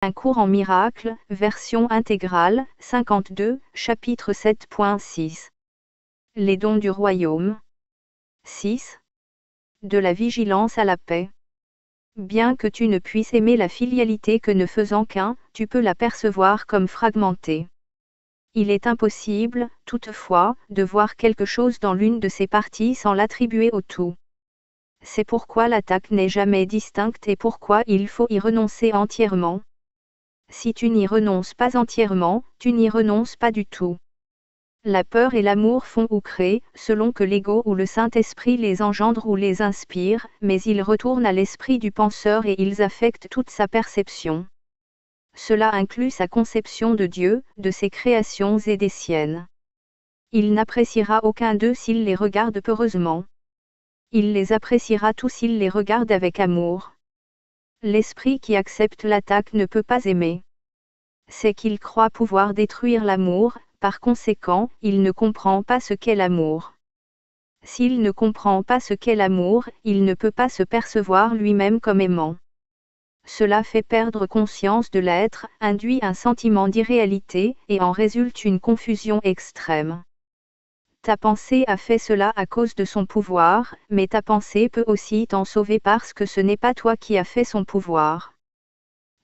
Un cours en miracle, version intégrale, 52, chapitre 7.6. Les dons du royaume. 6. De la vigilance à la paix. Bien que tu ne puisses aimer la filialité que ne faisant qu'un, tu peux la percevoir comme fragmentée. Il est impossible, toutefois, de voir quelque chose dans l'une de ses parties sans l'attribuer au tout. C'est pourquoi l'attaque n'est jamais distincte et pourquoi il faut y renoncer entièrement. Si tu n'y renonces pas entièrement, tu n'y renonces pas du tout. La peur et l'amour font ou créent, selon que l'ego ou le Saint-Esprit les engendre ou les inspire, mais ils retournent à l'esprit du penseur et ils affectent toute sa perception. Cela inclut sa conception de Dieu, de ses créations et des siennes. Il n'appréciera aucun d'eux s'il les regarde peureusement. Il les appréciera tous s'il les regarde avec amour. L'esprit qui accepte l'attaque ne peut pas aimer. C'est qu'il croit pouvoir détruire l'amour, par conséquent, il ne comprend pas ce qu'est l'amour. S'il ne comprend pas ce qu'est l'amour, il ne peut pas se percevoir lui-même comme aimant. Cela fait perdre conscience de l'être, induit un sentiment d'irréalité, et en résulte une confusion extrême. Ta pensée a fait cela à cause de son pouvoir, mais ta pensée peut aussi t'en sauver parce que ce n'est pas toi qui as fait son pouvoir.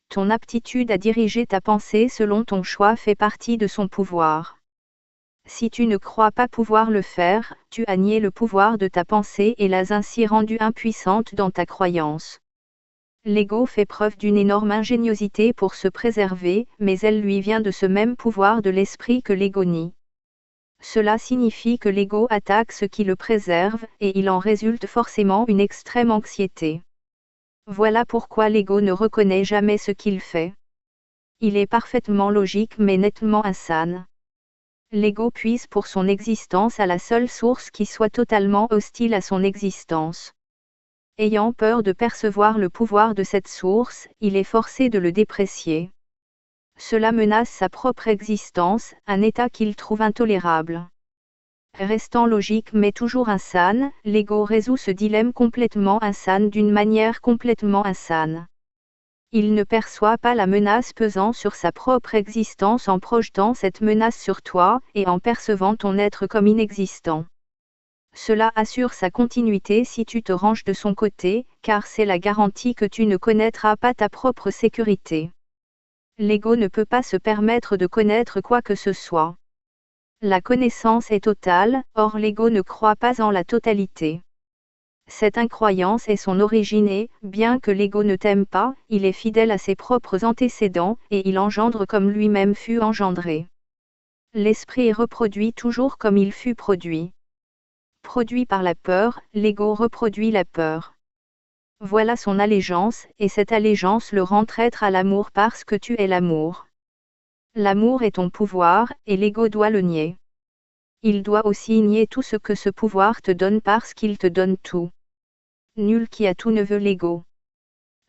Ton aptitude à diriger ta pensée selon ton choix fait partie de son pouvoir. Si tu ne crois pas pouvoir le faire, tu as nié le pouvoir de ta pensée et l'as ainsi rendue impuissante dans ta croyance. L'ego fait preuve d'une énorme ingéniosité pour se préserver, mais elle lui vient de ce même pouvoir de l'esprit que l'ego nie. Cela signifie que l'ego attaque ce qui le préserve, et il en résulte forcément une extrême anxiété. Voilà pourquoi l'ego ne reconnaît jamais ce qu'il fait. Il est parfaitement logique mais nettement insane. L'ego puise pour son existence à la seule source qui soit totalement hostile à son existence. Ayant peur de percevoir le pouvoir de cette source, il est forcé de le déprécier. Cela menace sa propre existence, un état qu'il trouve intolérable. Restant logique mais toujours insane, l'ego résout ce dilemme complètement insane d'une manière complètement insane. Il ne perçoit pas la menace pesant sur sa propre existence en projetant cette menace sur toi, et en percevant ton être comme inexistant. Cela assure sa continuité si tu te ranges de son côté, car c'est la garantie que tu ne connaîtras pas ta propre sécurité. L'ego ne peut pas se permettre de connaître quoi que ce soit. La connaissance est totale, or l'ego ne croit pas en la totalité. Cette incroyance est son origine et, bien que l'ego ne t'aime pas, il est fidèle à ses propres antécédents, et il engendre comme lui-même fut engendré. L'esprit est reproduit toujours comme il fut produit. Produit par la peur, l'ego reproduit la peur. Voilà son allégeance, et cette allégeance le rend traître à l'amour parce que tu es l'amour. L'amour est ton pouvoir, et l'ego doit le nier. Il doit aussi nier tout ce que ce pouvoir te donne parce qu'il te donne tout. Nul qui a tout ne veut l'ego.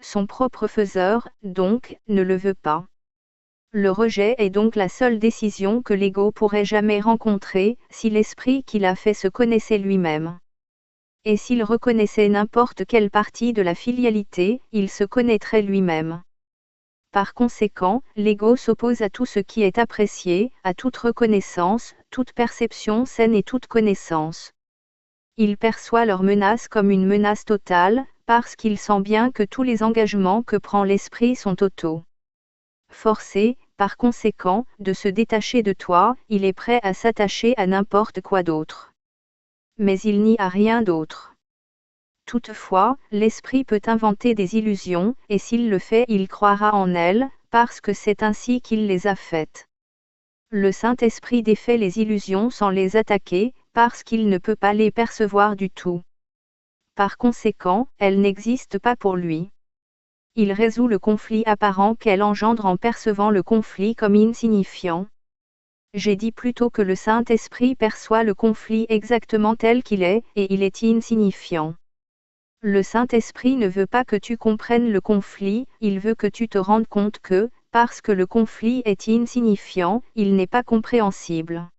Son propre faiseur, donc, ne le veut pas. Le rejet est donc la seule décision que l'ego pourrait jamais rencontrer, si l'esprit qui l'a fait se connaissait lui-même. Et s'il reconnaissait n'importe quelle partie de la filialité, il se connaîtrait lui-même. Par conséquent, l'ego s'oppose à tout ce qui est apprécié, à toute reconnaissance, toute perception saine et toute connaissance. Il perçoit leur menace comme une menace totale, parce qu'il sent bien que tous les engagements que prend l'esprit sont totaux. Forcé, par conséquent, de se détacher de toi, il est prêt à s'attacher à n'importe quoi d'autre. Mais il n'y a rien d'autre. Toutefois, l'esprit peut inventer des illusions, et s'il le fait, il croira en elles, parce que c'est ainsi qu'il les a faites. Le Saint-Esprit défait les illusions sans les attaquer, parce qu'il ne peut pas les percevoir du tout. Par conséquent, elles n'existent pas pour lui. Il résout le conflit apparent qu'elle engendre en percevant le conflit comme insignifiant. J'ai dit plutôt que le Saint-Esprit perçoit le conflit exactement tel qu'il est, et il est insignifiant. Le Saint-Esprit ne veut pas que tu comprennes le conflit, il veut que tu te rendes compte que, parce que le conflit est insignifiant, il n'est pas compréhensible.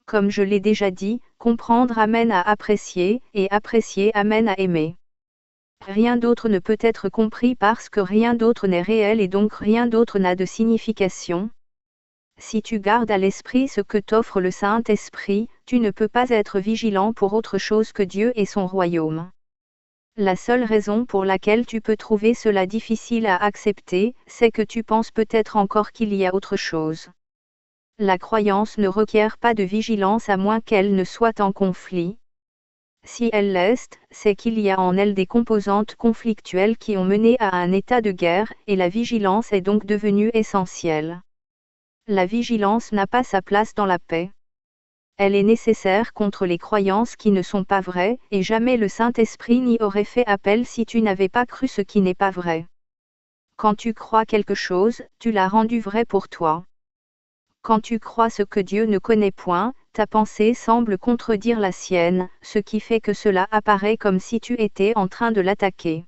Comme je l'ai déjà dit, comprendre amène à apprécier, et apprécier amène à aimer. Rien d'autre ne peut être compris parce que rien d'autre n'est réel et donc rien d'autre n'a de signification. Si tu gardes à l'esprit ce que t'offre le Saint-Esprit, tu ne peux pas être vigilant pour autre chose que Dieu et son royaume. La seule raison pour laquelle tu peux trouver cela difficile à accepter, c'est que tu penses peut-être encore qu'il y a autre chose. La croyance ne requiert pas de vigilance à moins qu'elle ne soit en conflit. Si elle l'est, c'est qu'il y a en elle des composantes conflictuelles qui ont mené à un état de guerre, et la vigilance est donc devenue essentielle. La vigilance n'a pas sa place dans la paix. Elle est nécessaire contre les croyances qui ne sont pas vraies, et jamais le Saint-Esprit n'y aurait fait appel si tu n'avais pas cru ce qui n'est pas vrai. Quand tu crois quelque chose, tu l'as rendu vrai pour toi. Quand tu crois ce que Dieu ne connaît point, ta pensée semble contredire la sienne, ce qui fait que cela apparaît comme si tu étais en train de l'attaquer.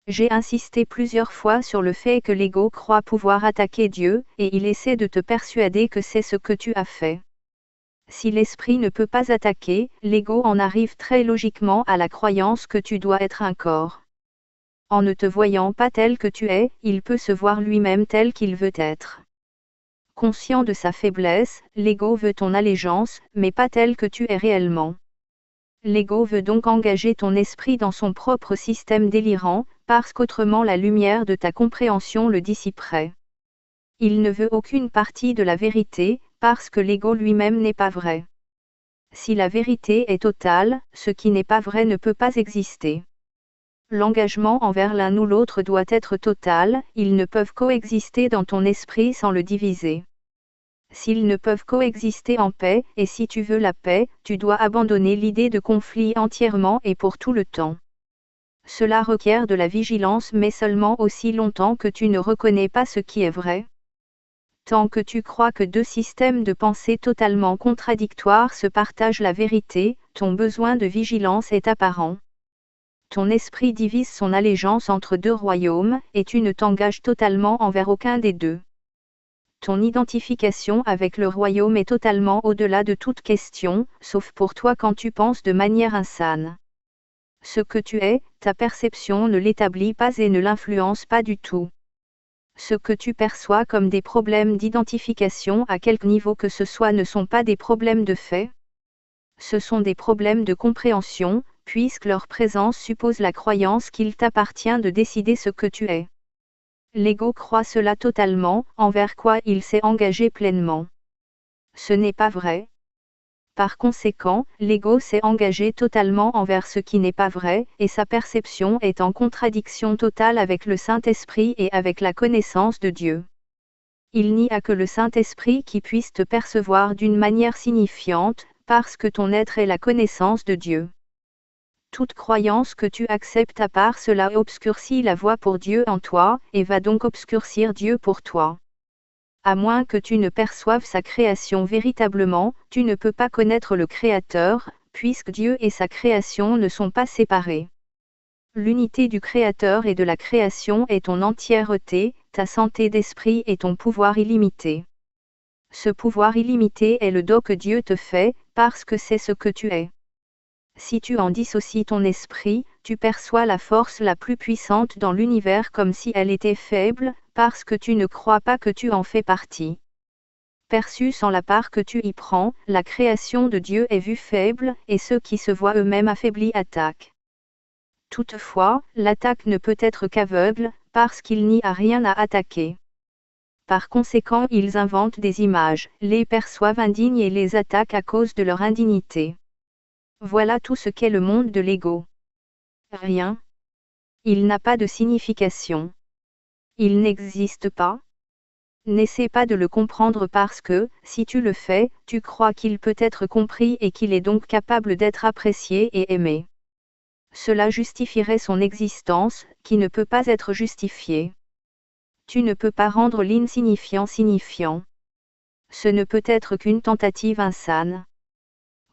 J'ai insisté plusieurs fois sur le fait que l'ego croit pouvoir attaquer Dieu, et il essaie de te persuader que c'est ce que tu as fait. Si l'esprit ne peut pas attaquer, l'ego en arrive très logiquement à la croyance que tu dois être un corps. En ne te voyant pas tel que tu es, il peut se voir lui-même tel qu'il veut être. Conscient de sa faiblesse, l'ego veut ton allégeance, mais pas tel que tu es réellement. L'ego veut donc engager ton esprit dans son propre système délirant, parce qu'autrement la lumière de ta compréhension le dissiperait. Il ne veut aucune partie de la vérité, parce que l'ego lui-même n'est pas vrai. Si la vérité est totale, ce qui n'est pas vrai ne peut pas exister. L'engagement envers l'un ou l'autre doit être total, ils ne peuvent coexister dans ton esprit sans le diviser. S'ils ne peuvent coexister en paix, et si tu veux la paix, tu dois abandonner l'idée de conflit entièrement et pour tout le temps. Cela requiert de la vigilance mais seulement aussi longtemps que tu ne reconnais pas ce qui est vrai. Tant que tu crois que deux systèmes de pensée totalement contradictoires se partagent la vérité, ton besoin de vigilance est apparent. Ton esprit divise son allégeance entre deux royaumes, et tu ne t'engages totalement envers aucun des deux. Ton identification avec le royaume est totalement au-delà de toute question, sauf pour toi quand tu penses de manière insane. Ce que tu es, ta perception ne l'établit pas et ne l'influence pas du tout. Ce que tu perçois comme des problèmes d'identification à quelque niveau que ce soit ne sont pas des problèmes de fait. Ce sont des problèmes de compréhension, puisque leur présence suppose la croyance qu'il t'appartient de décider ce que tu es. L'ego croit cela totalement, envers quoi il s'est engagé pleinement. Ce n'est pas vrai. Par conséquent, l'ego s'est engagé totalement envers ce qui n'est pas vrai, et sa perception est en contradiction totale avec le Saint-Esprit et avec la connaissance de Dieu. Il n'y a que le Saint-Esprit qui puisse te percevoir d'une manière signifiante, parce que ton être est la connaissance de Dieu. Toute croyance que tu acceptes à part cela obscurcit la voie pour Dieu en toi, et va donc obscurcir Dieu pour toi. À moins que tu ne perçoives sa création véritablement, tu ne peux pas connaître le Créateur, puisque Dieu et sa création ne sont pas séparés. L'unité du Créateur et de la création est ton entièreté, ta santé d'esprit et ton pouvoir illimité. Ce pouvoir illimité est le don que Dieu te fait, parce que c'est ce que tu es. Si tu en dissocies ton esprit, tu perçois la force la plus puissante dans l'univers comme si elle était faible, parce que tu ne crois pas que tu en fais partie. Perçue sans la part que tu y prends, la création de Dieu est vue faible, et ceux qui se voient eux-mêmes affaiblis attaquent. Toutefois, l'attaque ne peut être qu'aveugle, parce qu'il n'y a rien à attaquer. Par conséquent, ils inventent des images, les perçoivent indignes et les attaquent à cause de leur indignité. Voilà tout ce qu'est le monde de l'ego. Rien. Il n'a pas de signification. Il n'existe pas. N'essaie pas de le comprendre parce que, si tu le fais, tu crois qu'il peut être compris et qu'il est donc capable d'être apprécié et aimé. Cela justifierait son existence, qui ne peut pas être justifiée. Tu ne peux pas rendre l'insignifiant signifiant. Ce ne peut être qu'une tentative insane.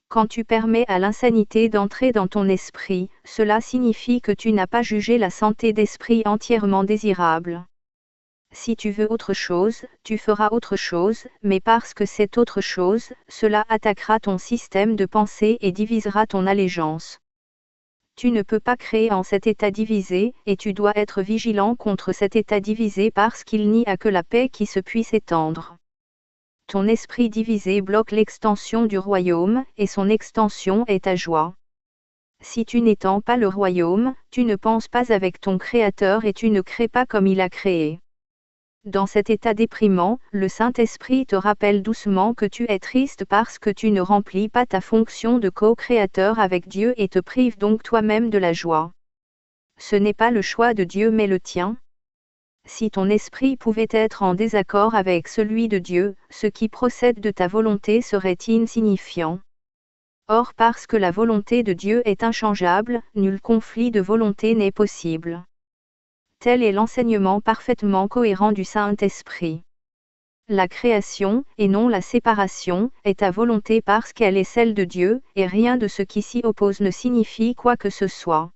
Quand tu permets à l'insanité d'entrer dans ton esprit, cela signifie que tu n'as pas jugé la santé d'esprit entièrement désirable. Si tu veux autre chose, tu feras autre chose, mais parce que c'est autre chose, cela attaquera ton système de pensée et divisera ton allégeance. Tu ne peux pas créer en cet état divisé, et tu dois être vigilant contre cet état divisé parce qu'il n'y a que la paix qui se puisse étendre. Ton esprit divisé bloque l'extension du royaume, et son extension est ta joie. Si tu n'étends pas le royaume, tu ne penses pas avec ton Créateur et tu ne crées pas comme il a créé. Dans cet état déprimant, le Saint-Esprit te rappelle doucement que tu es triste parce que tu ne remplis pas ta fonction de co-créateur avec Dieu et te prives donc toi-même de la joie. Ce n'est pas le choix de Dieu mais le tien. Si ton esprit pouvait être en désaccord avec celui de Dieu, ce qui procède de ta volonté serait insignifiant. Or parce que la volonté de Dieu est inchangeable, nul conflit de volonté n'est possible. Tel est l'enseignement parfaitement cohérent du Saint-Esprit. La création, et non la séparation, est ta volonté parce qu'elle est celle de Dieu, et rien de ce qui s'y oppose ne signifie quoi que ce soit.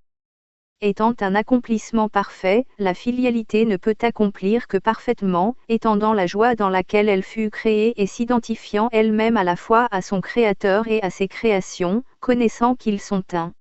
Étant un accomplissement parfait, la filialité ne peut accomplir que parfaitement, étendant la joie dans laquelle elle fut créée et s'identifiant elle-même à la fois à son Créateur et à ses créations, connaissant qu'ils sont un.